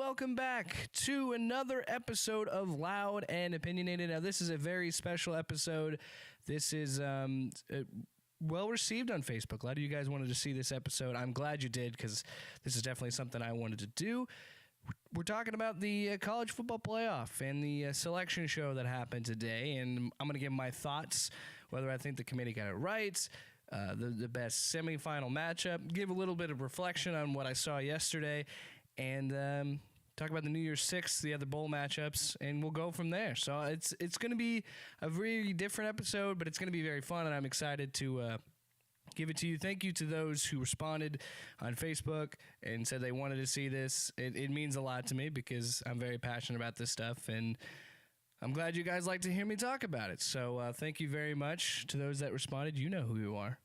welcome back to another episode of Loud and Opinionated. Now, this is a very special episode. This is well received on Facebook. A lot of you guys wanted to see this episode. I'm glad you did, because this is definitely something I wanted to do. We're talking about the college football playoff and the selection show that happened today, and I'm going to give my thoughts, whether I think the committee got it right, the best semifinal matchup, give a little bit of reflection on what I saw yesterday, and talk about the New Year's Six, the other bowl matchups, and we'll go from there. So it's going to be a very different episode, but it's going to be very fun, and I'm excited to give it to you. Thank you to those who responded on Facebook and said they wanted to see this. It means a lot to me because I'm very passionate about this stuff, and I'm glad you guys like to hear me talk about it. So thank you very much to those that responded. You know who you are.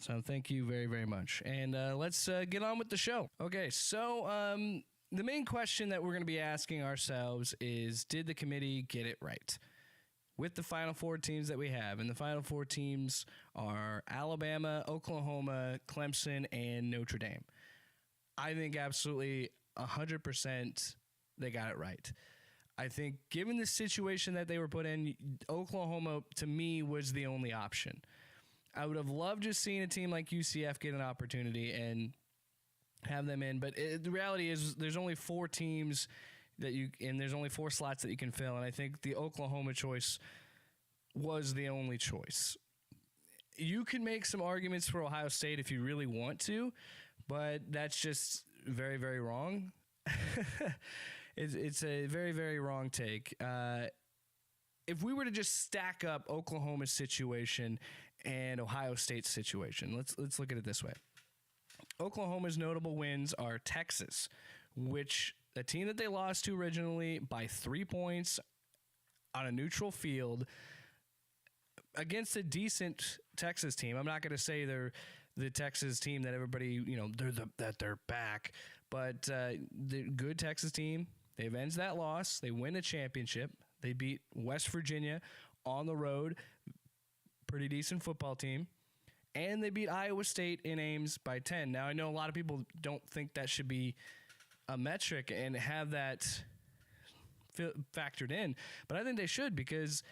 So thank you very, very much. And let's get on with the show. Okay, so the main question that we're going to be asking ourselves is, did the committee get it right with the Final Four teams that we have? And the Final Four teams are Alabama, Oklahoma, Clemson, and Notre Dame. I think absolutely 100% they got it right. I think given the situation that they were put in, Oklahoma, to me, was the only option. I would have loved just seeing a team like UCF get an opportunity and have them in, but the reality is there's only 4 teams and there's only 4 slots that you can fill, and I think the Oklahoma choice was the only choice. You can make some arguments for Ohio State if you really want to, but that's just very, very wrong. It's a very, very wrong take. If we were to just stack up Oklahoma's situation and Ohio State's situation, let's look at it this way. Oklahoma's notable wins are Texas, which a team that they lost to originally by 3 points on a neutral field against a decent Texas team. I'm not going to say they're the Texas team that everybody, they're back, but the good Texas team. They avenge that loss. They win a championship. They beat West Virginia on the road. Pretty decent football team. And they beat Iowa State in Ames by 10. Now, I know a lot of people don't think that should be a metric and have that factored in, but I think they should, because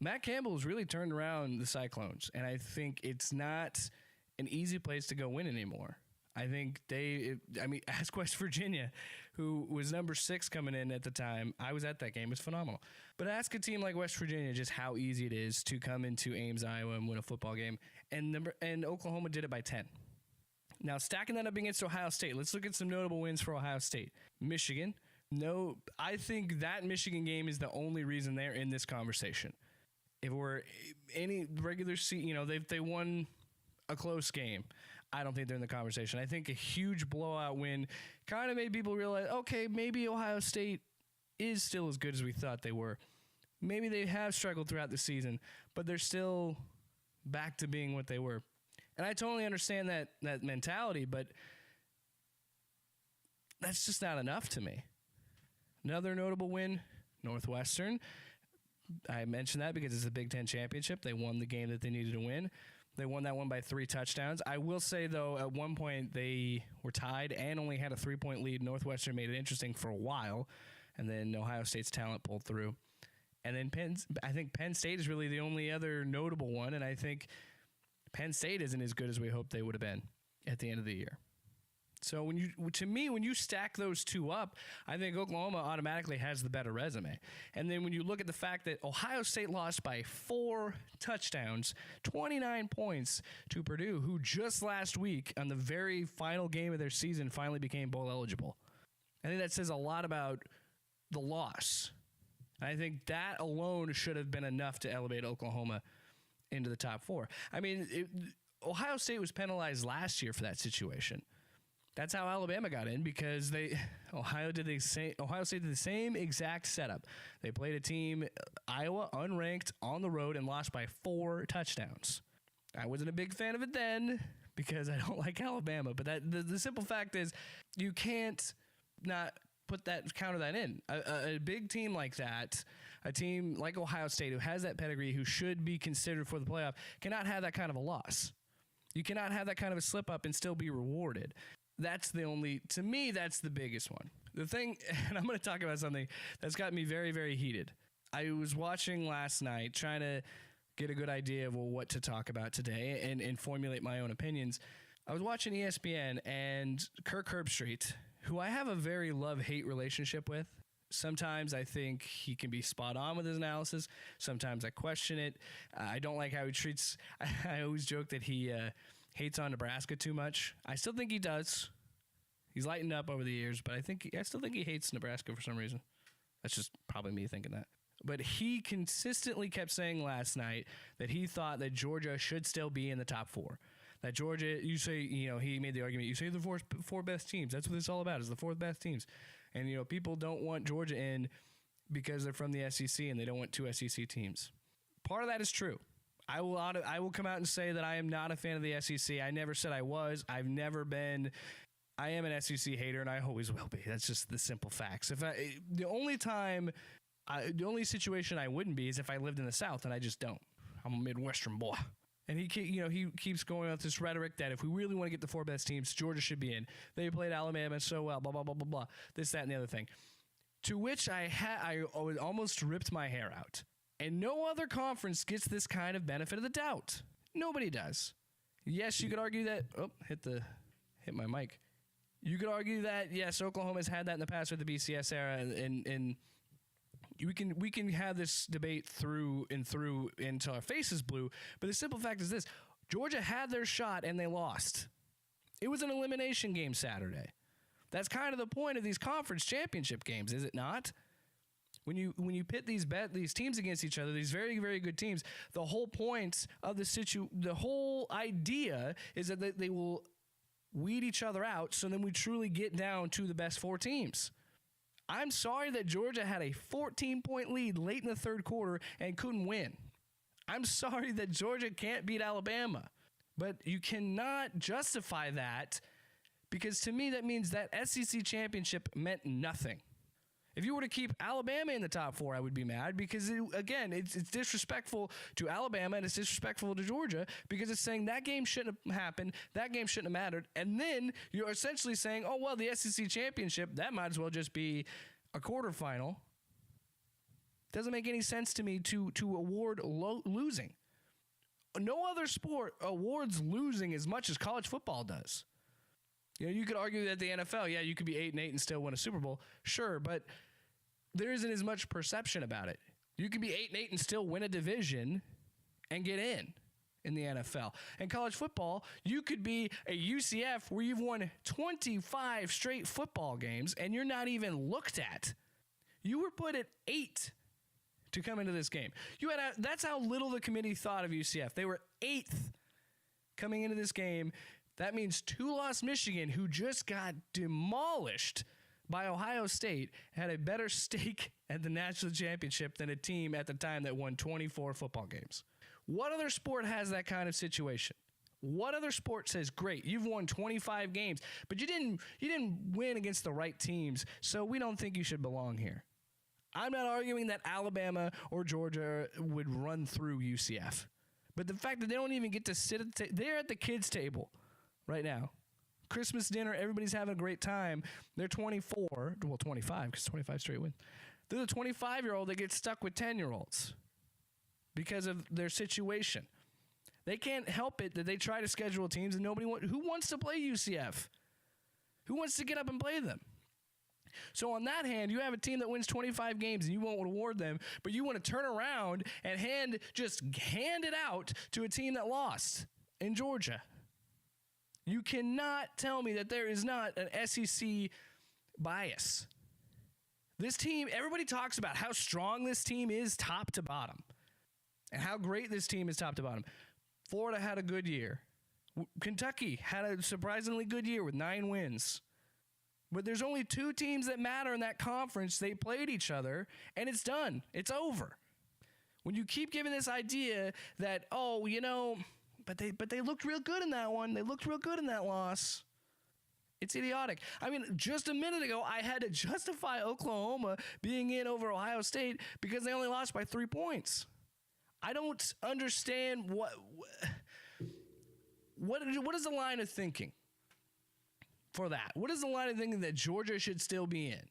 Matt Campbell has really turned around the Cyclones, and I think it's not an easy place to go win anymore. I think ask West Virginia, who was number 6 coming in at the time. I was at that game. It's phenomenal. But ask a team like West Virginia just how easy it is to come into Ames, Iowa, and win a football game. And Oklahoma did it by 10. Now, stacking that up against Ohio State, let's look at some notable wins for Ohio State. Michigan. No, I think that Michigan game is the only reason they're in this conversation. If we're any regular season, they won a close game, I don't think they're in the conversation. I think a huge blowout win kind of made people realize, okay, maybe Ohio State is still as good as we thought they were. Maybe they have struggled throughout the season, but they're still back to being what they were. And I totally understand that mentality, but that's just not enough to me. Another notable win, Northwestern. I mentioned that because it's a Big Ten championship. They won the game that they needed to win. They won that one by 3 touchdowns. I will say, though, at one point they were tied and only had a 3-point lead. Northwestern made it interesting for a while, and then Ohio State's talent pulled through. And then I think Penn State is really the only other notable one, and I think Penn State isn't as good as we hoped they would have been at the end of the year. So when you stack those two up, I think Oklahoma automatically has the better resume. And then when you look at the fact that Ohio State lost by 4 touchdowns, 29 points to Purdue, who just last week on the very final game of their season finally became bowl eligible. I think that says a lot about the loss. I think that alone should have been enough to elevate Oklahoma into the top 4. I mean, Ohio State was penalized last year for that situation. That's how Alabama got in, because Ohio State did the same exact setup. They played a team, Iowa, unranked, on the road, and lost by 4 touchdowns. I wasn't a big fan of it then because I don't like Alabama, but the simple fact is you can't not counter that in. A big team like that, a team like Ohio State who has that pedigree, who should be considered for the playoff, cannot have that kind of a loss. You cannot have that kind of a slip up and still be rewarded. To me, that's the biggest one. The thing, and I'm going to talk about something that's got me very, very heated. I was watching last night, trying to get a good idea of what to talk about today and formulate my own opinions. I was watching ESPN, and Kirk Herbstreit, who I have a very love-hate relationship with. Sometimes I think he can be spot on with his analysis. Sometimes I question it. I don't like how he treats. I always joke that he hates on Nebraska too much. I still think he does. He's lightened up over the years, but I still think he hates Nebraska for some reason. That's just probably me thinking that. But he consistently kept saying last night that he thought that Georgia should still be in the top 4. That Georgia, you say, he made the argument, you say the four best teams. That's what it's all about, is the 4 best teams. And, people don't want Georgia in because they're from the SEC and they don't want 2 SEC teams. Part of that is true. I will come out and say that I am not a fan of the SEC. I never said I was. I've never been. I am an SEC hater, and I always will be. That's just the simple facts. The only situation I wouldn't be is if I lived in the South, and I just don't. I'm a Midwestern boy. And he keeps going with this rhetoric that if we really want to get the 4 best teams, Georgia should be in. They played Alabama so well, blah, blah, blah, blah, blah. This, that, and the other thing. To which I almost ripped my hair out. And no other conference gets this kind of benefit of the doubt. Nobody does. Yes, you could argue that. Oh, hit my mic. You could argue that, yes, Oklahoma's had that in the past with the BCS era, and we can have this debate through until our face is blue. But the simple fact is this: Georgia had their shot and they lost. It was an elimination game Saturday. That's kind of the point of these conference championship games, is it not? When you pit these teams against each other, these very, very good teams, the whole point of the whole idea is that they will weed each other out, so then we truly get down to the best 4 teams. I'm sorry that Georgia had a 14-point lead late in the third quarter and couldn't win. I'm sorry that Georgia can't beat Alabama. But you cannot justify that, because to me that means that SEC championship meant nothing. If you were to keep Alabama in the top 4, I would be mad, because, it's disrespectful to Alabama and it's disrespectful to Georgia, because it's saying that game shouldn't have happened, that game shouldn't have mattered, and then you're essentially saying, oh, well, the SEC championship, that might as well just be a quarterfinal. Doesn't make any sense to me to award losing. No other sport awards losing as much as college football does. You could argue that the NFL, you could be 8-8 and still win a Super Bowl. Sure, but there isn't as much perception about it. You could be 8-8 and still win a division and get in the NFL. And college football, you could be a UCF where you've won 25 straight football games and you're not even looked at. You were put at 8 to come into this game. That's how little the committee thought of UCF. They were 8th coming into this game. That means 2-loss Michigan, who just got demolished by Ohio State, had a better stake at the national championship than a team at the time that won 24 football games. What other sport has that kind of situation? What other sport says, great, you've won 25 games, but you didn't win against the right teams, so we don't think you should belong here? I'm not arguing that Alabama or Georgia would run through UCF, but the fact that they don't even get to sit at they're at the kids' table right now. Christmas dinner, everybody's having a great time. They're 24, well, 25, because 25 straight wins. They're the 25-year-old that gets stuck with 10-year-olds because of their situation. They can't help it that they try to schedule teams and who wants to play UCF? Who wants to get up and play them? So on that hand, you have a team that wins 25 games and you won't award them, but you want to turn around and hand it out to a team that lost in Georgia. You cannot tell me that there is not an SEC bias. This team, everybody talks about how strong this team is top to bottom and how great this team is top to bottom. Florida had a good year. Kentucky had a surprisingly good year with 9 wins. But there's only 2 teams that matter in that conference. They played each other, and it's done. It's over. When you keep giving this idea that, but they looked real good in that one. They looked real good in that loss. It's idiotic. I mean, just a minute ago, I had to justify Oklahoma being in over Ohio State because they only lost by 3 points. I don't understand what is the line of thinking. for that? What is the line of thinking that Georgia should still be in?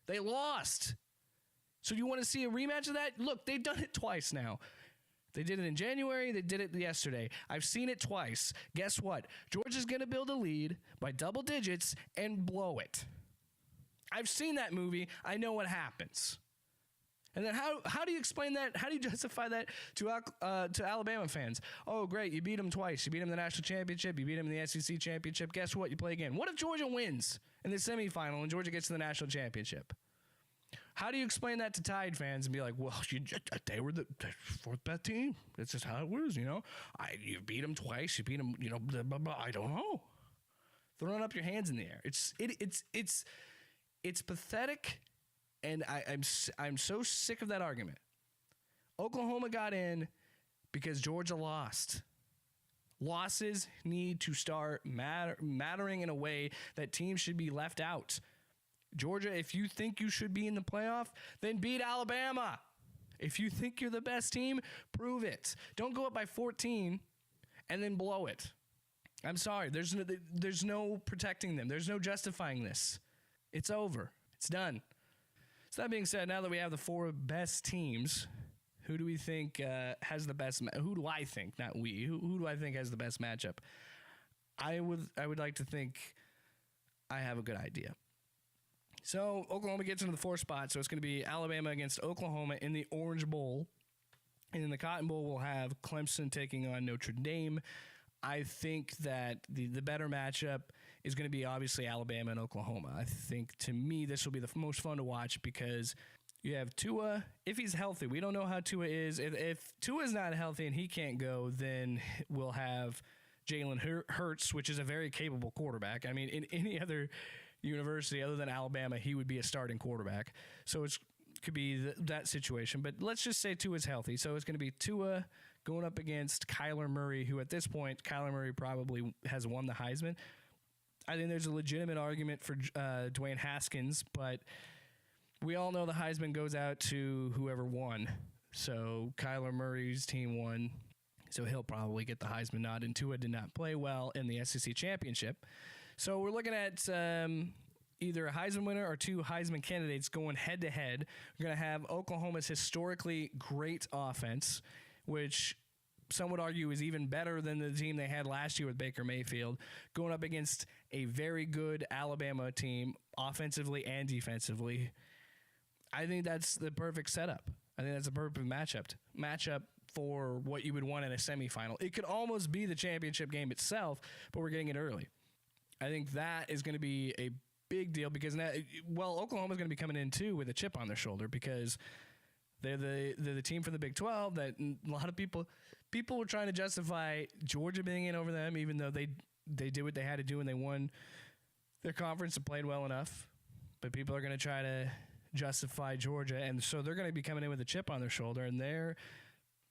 They lost. So you want to see a rematch of that? Look, they've done it twice now. They did it in January. They did it yesterday. I've seen it twice. Guess what? Georgia's going to build a lead by double digits and blow it. I've seen that movie. I know what happens. And then how do you explain that? How do you justify that to Alabama fans? Oh, great. You beat them twice. You beat them in the national championship. You beat them in the SEC championship. Guess what? You play again. What if Georgia wins in the semifinal and Georgia gets to the national championship? How do you explain that to Tide fans and be like, well, they were the fourth best team. That's just how it was, you beat them twice. You beat them, blah, blah, blah. I don't know. Throwing up your hands in the air. It's pathetic. And I'm so sick of that argument. Oklahoma got in because Georgia lost. Losses need to start mattering in a way that teams should be left out. Georgia, if you think you should be in the playoff, then beat Alabama. If you think you're the best team, prove it. Don't go up by 14 and then blow it. I'm sorry. There's no protecting them. There's no justifying this. It's over. It's done. So that being said, now that we have the four best teams, who do we think has the best? Who do I think? Not we. Who do I think has the best matchup? I would like to think I have a good idea. So Oklahoma gets into the fourth spot. So it's going to be Alabama against Oklahoma in the Orange Bowl, and in the Cotton Bowl we'll have Clemson taking on Notre Dame. I think that the better matchup is going to be obviously Alabama and Oklahoma. I think, to me, this will be the most fun to watch because you have Tua. If he's healthy, we don't know how Tua is. If Tua's not healthy and he can't go, then we'll have Jalen Hurts, which is a very capable quarterback. I mean, in any other university other than Alabama, he would be a starting quarterback. So it could be that situation. But let's just say Tua's healthy. So it's going to be Tua going up against Kyler Murray, who at this point, Kyler Murray probably has won the Heisman. I think there's a legitimate argument for Dwayne Haskins, but we all know the Heisman goes out to whoever won. So Kyler Murray's team won, so he'll probably get the Heisman nod. And Tua did not play well in the SEC championship. So we're looking at either a Heisman winner or two Heisman candidates going head-to-head. We're going to have Oklahoma's historically great offense, which some would argue is even better than the team they had last year with Baker Mayfield, going up against a very good Alabama team offensively and defensively. I think that's the perfect setup. I think that's a perfect matchup for what you would want in a semifinal. It could almost be the championship game itself, but we're getting it early. I think that is going to be a big deal because now, Oklahoma's going to be coming in too with a chip on their shoulder because they're the team from the Big 12 that a lot of people were trying to justify Georgia being in over them, even though they did what they had to do and they won their conference and played well enough. But people are going to try to justify Georgia, and so they're going to be coming in with a chip on their shoulder, and they're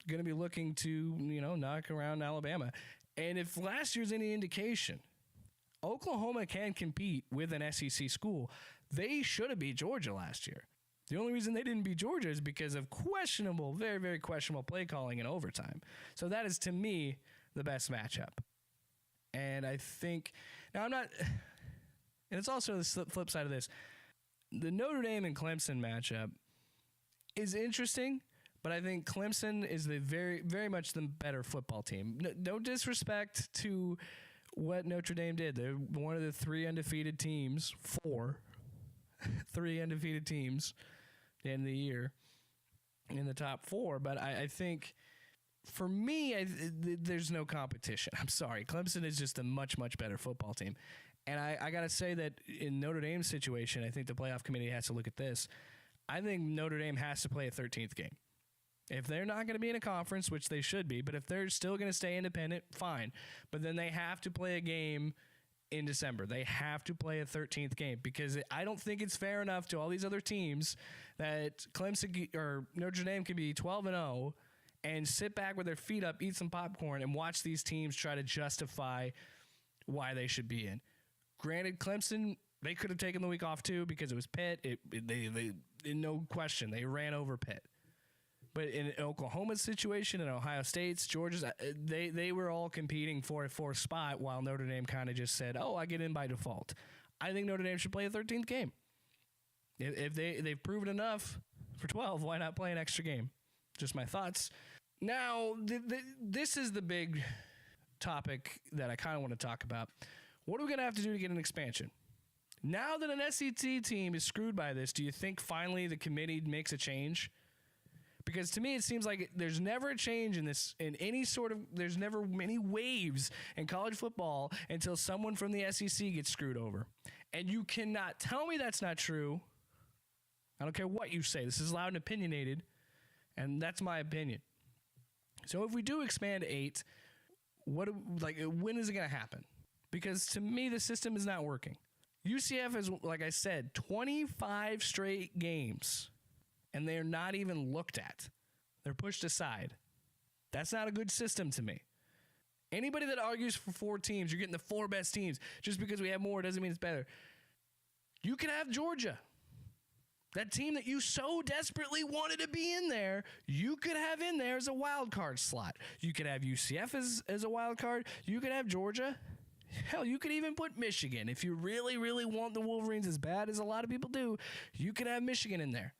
going to be looking to knock around Alabama. And if last year's any indication, Oklahoma can compete with an SEC school. They should have beat Georgia last year. The only reason they didn't beat Georgia is because of questionable, very, very questionable play calling in overtime. So that is, to me, the best matchup. And I think, now I'm not, and it's also the flip side of this. The Notre Dame and Clemson matchup is interesting, but I think Clemson is the very, very much the better football team. No disrespect to what Notre Dame did. They're one of the three undefeated teams at the end of the year in the top four. But I think for me, there's no competition. I'm sorry. Clemson is just a much, much better football team. And I got to say that in Notre Dame's situation, I think the playoff committee has to look at this. I think Notre Dame has to play a 13th game. If they're not going to be in a conference, which they should be, but if they're still going to stay independent, fine. But then they have to play a game in December. They have to play a 13th game because I don't think it's fair enough to all these other teams that Clemson or Notre Dame can be 12-0 and sit back with their feet up, eat some popcorn, and watch these teams try to justify why they should be in. Granted, Clemson, they could have taken the week off too because it was Pitt. They no question, they ran over Pitt. But in Oklahoma's situation, in Ohio State's, Georgia's, they were all competing for a fourth spot while Notre Dame kind of just said, oh, I get in by default. I think Notre Dame should play a 13th game. If they've proven enough for 12, why not play an extra game? Just my thoughts. Now, this is the big topic that I kind of want to talk about. What are we going to have to do to get an expansion? Now that an SEC team is screwed by this, do you think finally the committee makes a change? Because to me, it seems like there's never a change in this, in any sort of, there's never many waves in college football until someone from the SEC gets screwed over. And you cannot tell me that's not true. I don't care what you say. This is loud and opinionated, and that's my opinion. So if we do expand 8, when is it going to happen? Because to me, the system is not working. UCF is, like I said, 25 straight games, and they're not even looked at. They're pushed aside. That's not a good system to me. Anybody that argues for 4 teams, you're getting the 4 best teams. Just because we have more doesn't mean it's better. You can have Georgia. That team that you so desperately wanted to be in there, you could have in there as a wild card slot. You could have UCF as a wild card. You could have Georgia. Hell, you could even put Michigan. If you really, really want the Wolverines as bad as a lot of people do, you could have Michigan in there.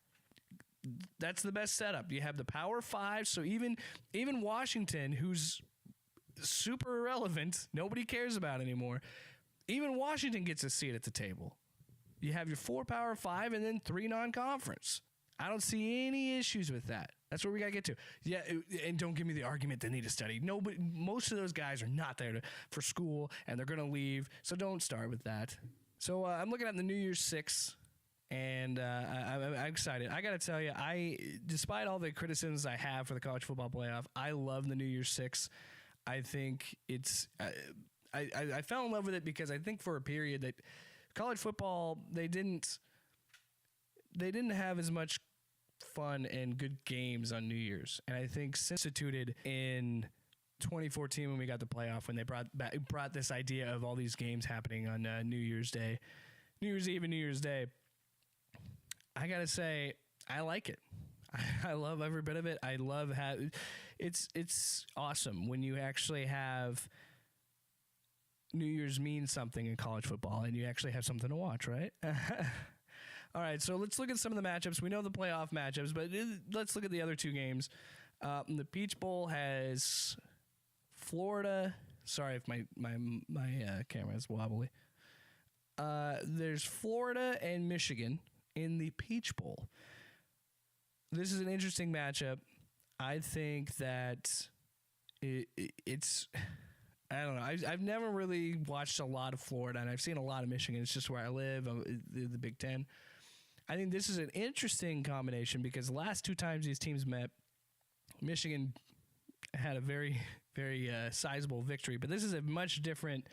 That's the best setup. You have the Power 5, so even Washington, who's super irrelevant, nobody cares about anymore, even Washington gets a seat at the table. You have your 4 Power 5 and then 3 non-conference. I don't see any issues with that. That's where we got to get to. Yeah, and don't give me the argument they need to study. Nobody, most of those guys are not there for school, and they're going to leave, so don't start with that. So I'm looking at the New Year's 6, and I'm excited. I got to tell you, despite all the criticisms I have for the college football playoff, I love the New Year's 6. I think it's I fell in love with it because I think for a period that college football, they didn't have as much fun and good games on New Year's. And I think since instituted in 2014 when we got the playoff, when they brought this idea of all these games happening on New Year's Day, New Year's Eve and New Year's Day, I got to say, I like it. I love every bit of it. I love how it's awesome when you actually have New Year's means something in college football and you actually have something to watch, right? All right, so let's look at some of the matchups. We know the playoff matchups, but let's look at the other 2 games. The Peach Bowl has Florida. Sorry if my camera is wobbly. There's Florida and Michigan in the Peach Bowl. This is an interesting matchup. I think that it's... I don't know. I've never really watched a lot of Florida, and I've seen a lot of Michigan. It's just where I live, the Big Ten. I think this is an interesting combination because the last 2 times these teams met, Michigan had a very, very sizable victory. But this is a much different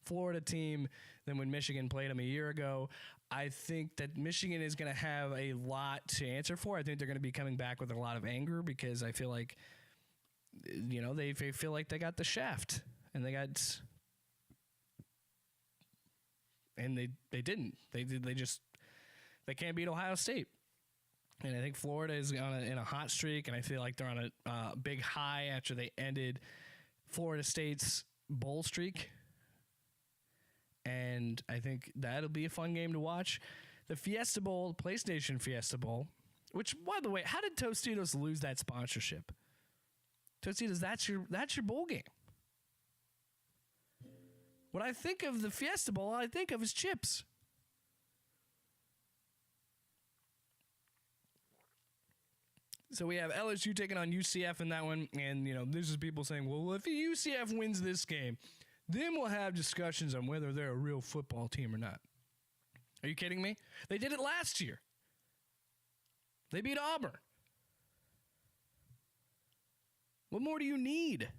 Florida team than when Michigan played them a year ago. I think that Michigan is going to have a lot to answer for. I think they're going to be coming back with a lot of anger because I feel like, they feel like they got the shaft. And they didn't. They can't beat Ohio State. And I think Florida is in a hot streak, and I feel like they're on a big high after they ended Florida State's bowl streak. And I think that'll be a fun game to watch. The Fiesta Bowl, PlayStation Fiesta Bowl, which, by the way, how did Tostitos lose that sponsorship? Tostitos, that's your bowl game. When I think of the Fiesta Bowl, all I think of is chips. So we have LSU taking on UCF in that one. And, this is people saying, well, if UCF wins this game, then we'll have discussions on whether they're a real football team or not. Are you kidding me? They did it last year. They beat Auburn. What more do you need?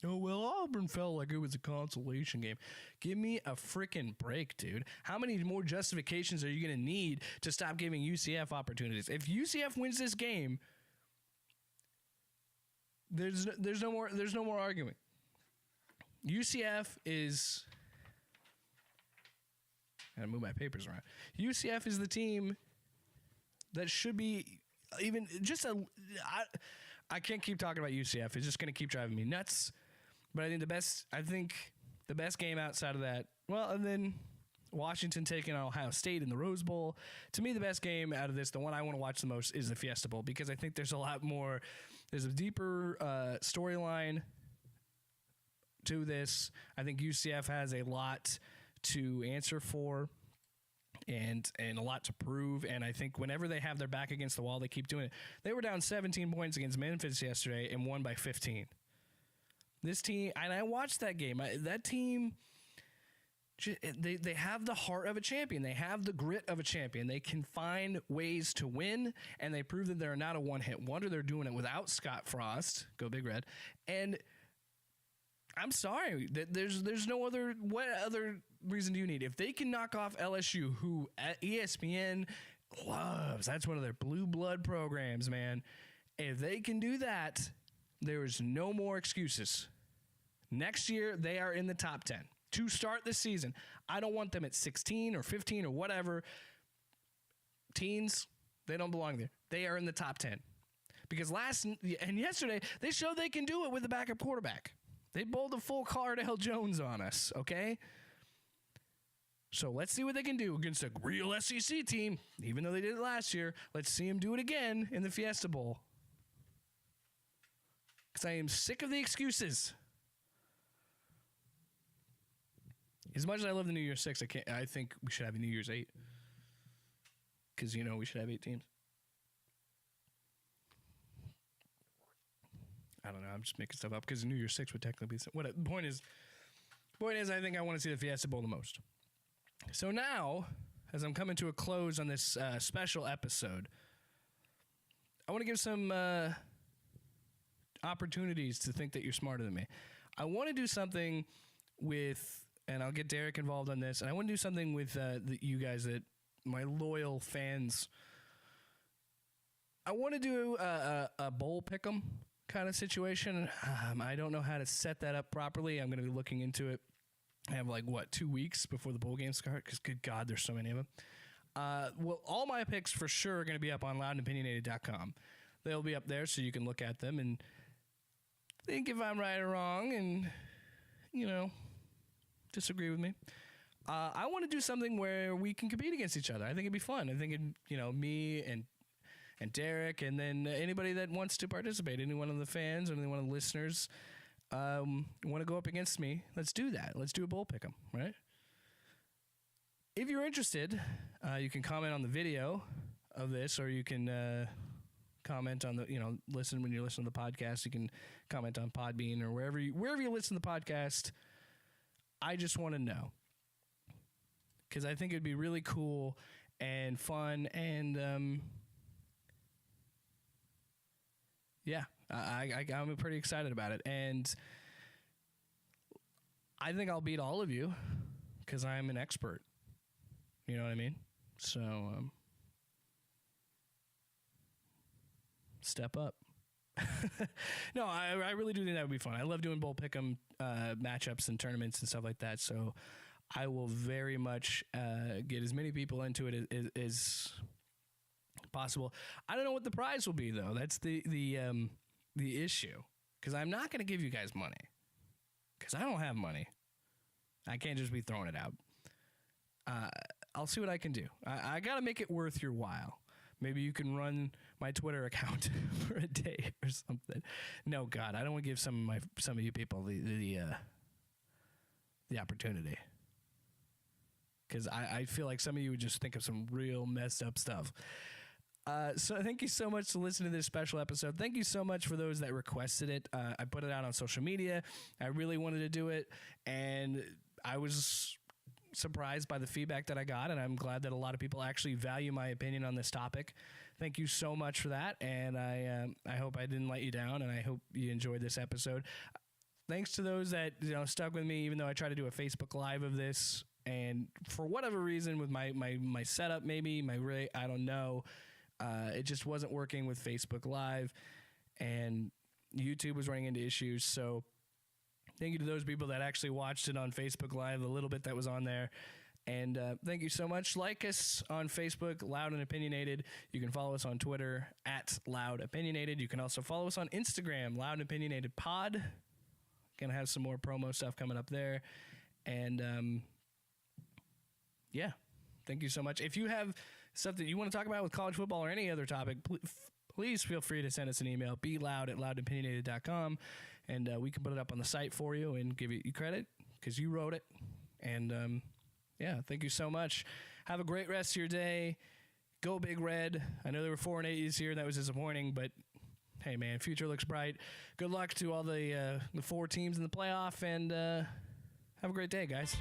Oh, well, Auburn felt like it was a consolation game. Give me a freaking break, dude. How many more justifications are you going to need to stop giving UCF opportunities? If UCF wins this game, there's no more arguing. UCF is... I gotta move my papers around. UCF is the team that should be even just I can't keep talking about UCF. It's just going to keep driving me nuts. But I think the best game outside of that, well, and then Washington taking on Ohio State in the Rose Bowl. To me, the best game out of this, the one I want to watch the most, is the Fiesta Bowl, because I think there's a lot more. There's a deeper storyline to this. I think UCF has a lot to answer for and a lot to prove. And I think whenever they have their back against the wall, they keep doing it. They were down 17 points against Memphis yesterday and won by 15. This team, and I watched that game. That team, they have the heart of a champion. They have the grit of a champion. They can find ways to win, and they prove that they're not a one-hit wonder. They're doing it without Scott Frost. Go Big Red. And I'm sorry, there's no other. What other reason do you need? If they can knock off LSU, who ESPN loves, that's one of their blue blood programs, man. If they can do that, there is no more excuses. Next year, they are in the top 10 to start the season. I don't want them at 16 or 15 or whatever. Teens, they don't belong there. They are in the top 10. Because yesterday, they showed they can do it with a backup quarterback. They bowled a full Cardale Jones on us, okay? So let's see what they can do against a real SEC team. Even though they did it last year, let's see them do it again in the Fiesta Bowl. Because I am sick of the excuses. As much as I love the New Year's 6, I think we should have a New Year's 8. Because, we should have 8 teams. I don't know. I'm just making stuff up because New Year's 6 would technically be. What the point is, I think I want to see the Fiesta Bowl the most. So now, as I'm coming to a close on this special episode, I want to give some opportunities to think that you're smarter than me. I want to do something with, and I'll get Derek involved on this, and I want to do something with you guys, that my loyal fans. I want to do a bowl pick'em kind of situation. I don't know how to set that up properly. I'm going to be looking into it. I have 2 weeks before the bowl games start, because good God, there's so many of them. Well, all my picks for sure are going to be up on loudandopinionated.com. They'll be up there so you can look at them and think if I'm right or wrong and, disagree with me. I want to do something where we can compete against each other. I think it'd be fun. I think, me and Derek, and then anybody that wants to participate, any one of the fans or any one of the listeners want to go up against me, let's do that. Let's do a bowl pick'em, right? If you're interested, you can comment on the video of this, or you can comment on the, listen when you listen to the podcast. You can comment on Podbean or wherever you listen to the podcast. I just want to know, because I think it'd be really cool and fun, and yeah, I'm pretty excited about it, and I think I'll beat all of you because I'm an expert. You know what I mean? So step up. No, I really do think that would be fun. I love doing bowl pick'em matchups and tournaments and stuff like that. So I will very much get as many people into it as possible. I don't know what the prize will be, though. That's the issue, because I'm not going to give you guys money, because I don't have money. I can't just be throwing it out. I'll see what I can do. I got to make it worth your while. Maybe you can run my Twitter account for a day or something. No, God, I don't want to give some of you people the opportunity, because I feel like some of you would just think of some real messed up stuff. So thank you so much to listen to this special episode. Thank you so much for those that requested it. I put it out on social media. I really wanted to do it, and I was surprised by the feedback that I got, and I'm glad that a lot of people actually value my opinion on this topic. Thank you so much for that, and I hope I didn't let you down, and I hope you enjoyed this episode. Thanks to those that stuck with me, even though I tried to do a Facebook Live of this, and for whatever reason with my setup, maybe I don't know. It just wasn't working with Facebook Live, and YouTube was running into issues. So thank you to those people that actually watched it on Facebook Live, the little bit that was on there. And thank you so much. Like us on Facebook, Loud and Opinionated. You can follow us on Twitter at Loud Opinionated. You can also follow us on Instagram, Loud and Opinionated Pod. Gonna have some more promo stuff coming up there. And yeah, thank you so much. If you have stuff that you want to talk about with college football or any other topic, please feel free to send us an email, beloud@loudopinionated.com, and we can put it up on the site for you and give you credit because you wrote it. And yeah, thank you so much. Have a great rest of your day. Go Big Red. I know there were 4-8 this year. That was disappointing, but hey, man, future looks bright. Good luck to all the 4 teams in the playoff, and have a great day, guys.